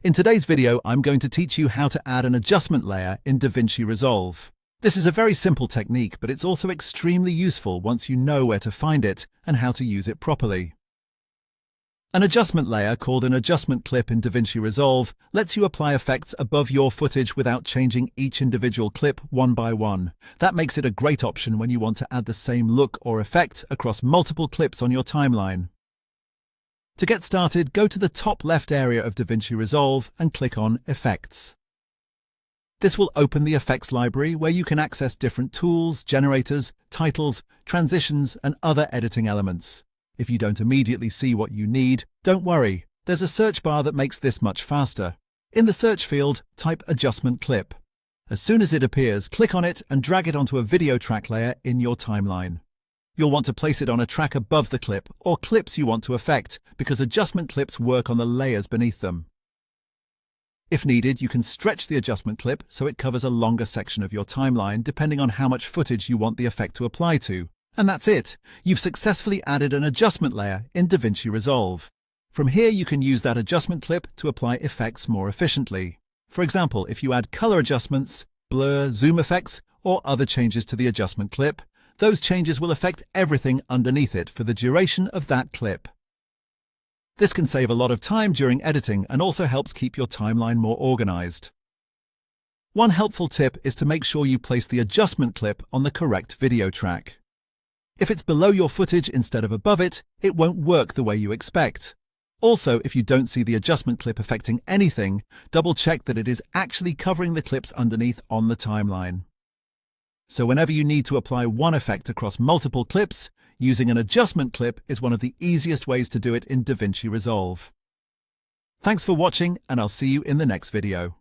In today's video, I'm going to teach you how to add an adjustment layer in DaVinci Resolve. This is a very simple technique, but it's also extremely useful once you know where to find it and how to use it properly. An adjustment layer, called an adjustment clip in DaVinci Resolve, lets you apply effects above your footage without changing each individual clip one by one. That makes it a great option when you want to add the same look or effect across multiple clips on your timeline. To get started, go to the top left area of DaVinci Resolve and click on Effects. This will open the effects library where you can access different tools, generators, titles, transitions, and other editing elements. If you don't immediately see what you need, don't worry. There's a search bar that makes this much faster. In the search field, type Adjustment Clip. As soon as it appears, click on it and drag it onto a video track layer in your timeline. You'll want to place it on a track above the clip or clips you want to affect, because adjustment clips work on the layers beneath them. If needed, you can stretch the adjustment clip so it covers a longer section of your timeline depending on how much footage you want the effect to apply to. And that's it! You've successfully added an adjustment layer in DaVinci Resolve. From here you can use that adjustment clip to apply effects more efficiently. For example, if you add color adjustments, blur, zoom effects, or other changes to the adjustment clip, those changes will affect everything underneath it for the duration of that clip. This can save a lot of time during editing and also helps keep your timeline more organized. One helpful tip is to make sure you place the adjustment clip on the correct video track. If it's below your footage instead of above it, it won't work the way you expect. Also, if you don't see the adjustment clip affecting anything, double-check that it is actually covering the clips underneath on the timeline. So whenever you need to apply one effect across multiple clips, using an adjustment clip is one of the easiest ways to do it in DaVinci Resolve. Thanks for watching, and I'll see you in the next video.